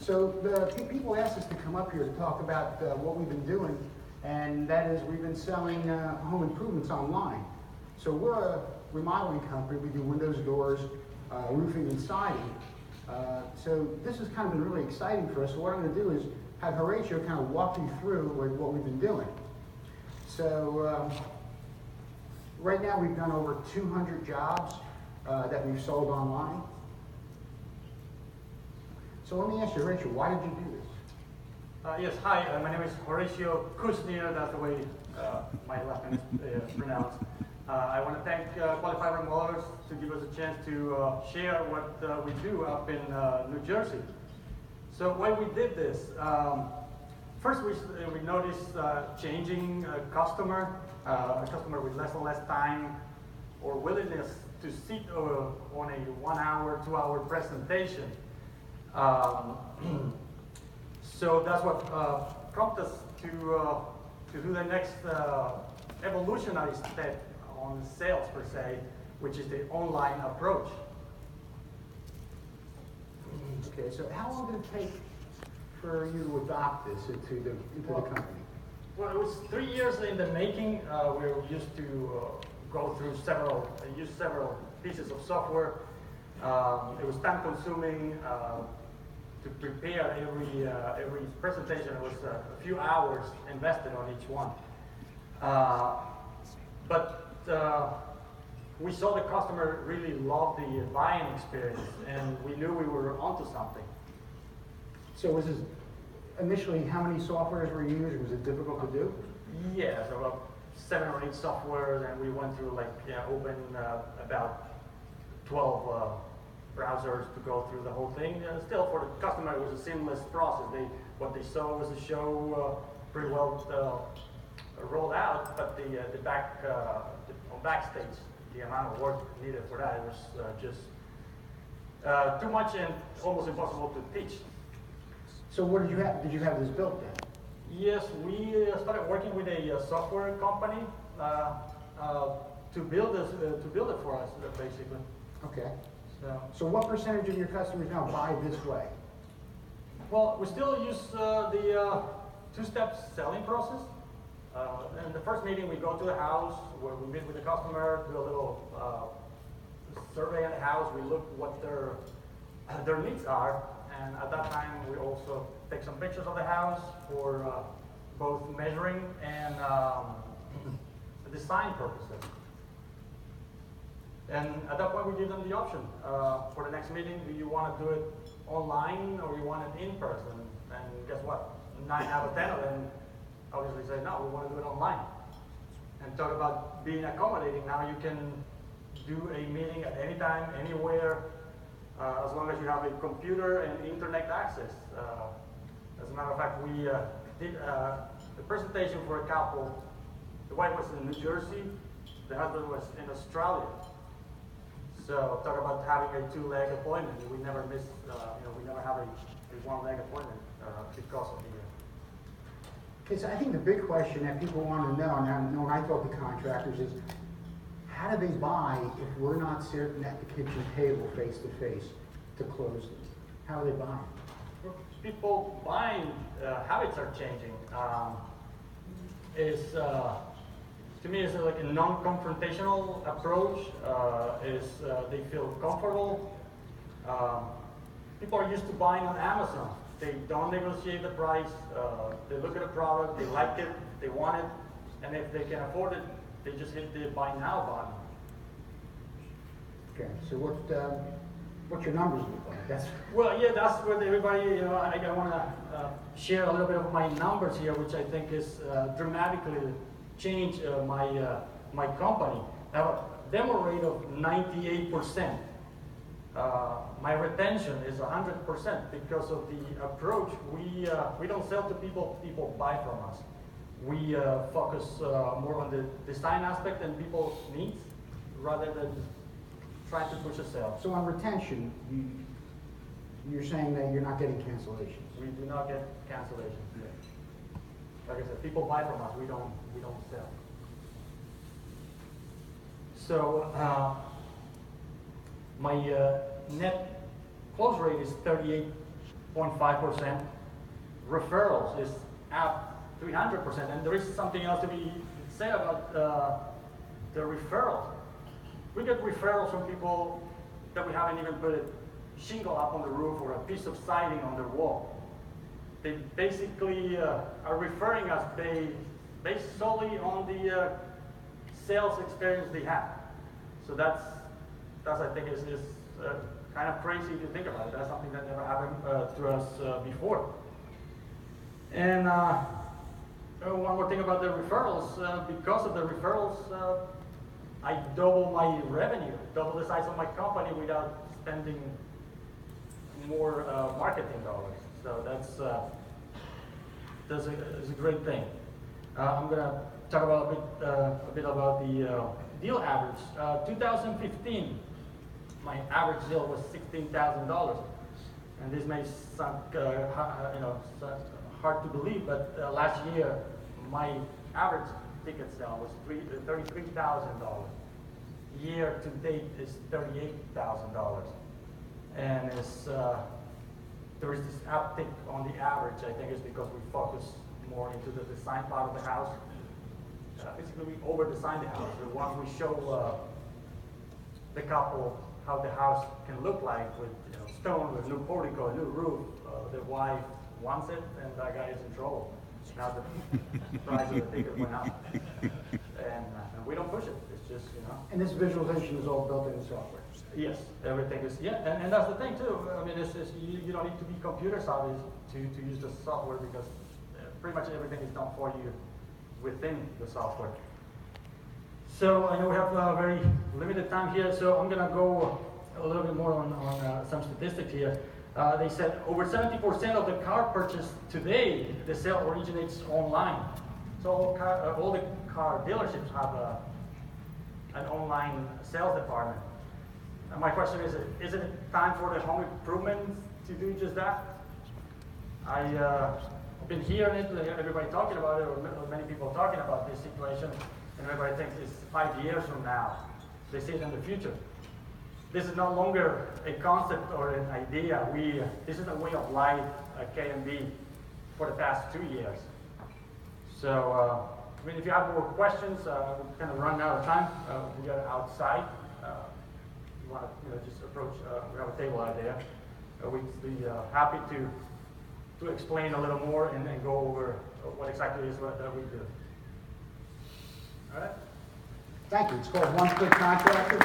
So the people asked us to come up here to talk about what we've been doing, and that is we've been selling home improvements online. So we're a remodeling company. We do windows, doors, roofing, and siding. So this has kind of been really exciting for us. So what I'm going to do is have Horatio kind of walk you through what we've been doing. So right now we've done over 200 jobs that we've sold online. So let me ask you, Horatio, why did you do this? Yes, hi, my name is Horatio Kusnir, that's the way my last name is pronounced. I want to thank Qualified Remodelers to give us a chance to share what we do up in New Jersey. So why we did this, first we noticed changing a customer with less and less time or willingness to sit on a 1 hour, 2 hour presentation. So that's what prompted us to do the next evolutionary step on sales per se, which is the online approach. Okay, so how long did it take for you to adopt this into the company? Well, it was 3 years in the making. We used to go through use several pieces of software. It was time consuming to prepare every presentation. It was a few hours invested on each one. But we saw the customer really love the buying experience, and we knew we were onto something. So was this initially, how many softwares were used? Was it difficult to do? Yeah, so about 7 or 8 softwares, and we went through open about 12 browsers to go through the whole thing. Still, for the customer, it was a seamless process. What they saw was a show pretty well rolled out, but on backstage, the amount of work needed for that was just too much and almost impossible to teach. So what did you have? Did you have this built then? Yes, we started working with a software company to build it for us, basically. Okay. So what percentage of your customers now buy this way? Well, we still use the two-step selling process. In the first meeting, we go to the house where we meet with the customer, do a little survey of the house. We look what their needs are, and at that time, we also take some pictures of the house for both measuring and design purposes. And at that point, we give them the option. For the next meeting, do you want to do it online or you want it in person? And guess what? 9 out of 10 of them obviously say, no, we want to do it online. And talk about being accommodating. Now you can do a meeting at any time, anywhere, as long as you have a computer and internet access. As a matter of fact, we did a presentation for a couple. The wife was in New Jersey, the husband was in Australia. So talk about having a 2-leg appointment. We never miss, we never have a 1-leg appointment because of the. Okay, so I think the big question that people want to know, and when I talk to contractors, is how do they buy if we're not sitting at the kitchen table face to face to close them? How are they buying? People buying habits are changing. To me, it's like a non-confrontational approach. They feel comfortable. People are used to buying on Amazon. They don't negotiate the price. They look at the product, they like it, they want it, and if they can afford it, they just hit the buy now button. Okay, so what's your numbers look like? That's what everybody. I want to share a little bit of my numbers here, which I think is dramatically change my company. I have a demo rate of 98%. My retention is 100% because of the approach. We don't sell to people, people buy from us. We focus more on the design aspect and people's needs rather than trying to push a sale. So on retention, you're saying that you're not getting cancellations? We do not get cancellations. Like I said, people buy from us, we don't sell. So my net close rate is 38.5%. 6.5%. Referrals is up 300%. And there is something else to be said about the referrals. We get referrals from people that we haven't even put a shingle up on the roof or a piece of siding on their wall. They basically are referring us based solely on the sales experience they have. So that's I think is kind of crazy to think about it. That's something that never happened to us before. And one more thing about the referrals. Because of the referrals, I double my revenue, double the size of my company without spending more marketing dollars. So that's a great thing. I'm gonna talk about a bit about the deal average. 2015, my average deal was $16,000, and this may sound hard to believe, but last year my average ticket sale was $33,000. Year to date is $38,000, and there is this uptick on the average. I think it's because we focus more into the design part of the house. Basically, we over-design the house. We want to show the couple how the house can look like with stone, with new portico, new roof. The wife wants it, and that guy is in trouble. Now the price of the ticket went up, and we don't push it. It's just And this visualization is all built in the software. Yes, everything is, and that's the thing too. I mean, you don't need to be computer savvy to use the software, because pretty much everything is done for you within the software. So I know we have a very limited time here, so I'm gonna go a little bit more on some statistics here. They said over 70% of the car purchase today, the sale originates online. So all the car dealerships have an online sales department. And my question is it time for the home improvements to do just that? I've been hearing it, everybody talking about it, or many people talking about this situation, and everybody thinks it's 5 years from now. They see it in the future. This is no longer a concept or an idea. This is a way of life at K&B for the past 2 years. So, I mean, if you have more questions, we're kind of running out of time. We are outside. You want to just approach, we have a table out there. We'd be happy to explain a little more and go over what exactly it is that we do. All right? Thank you. It's called Click Contractor.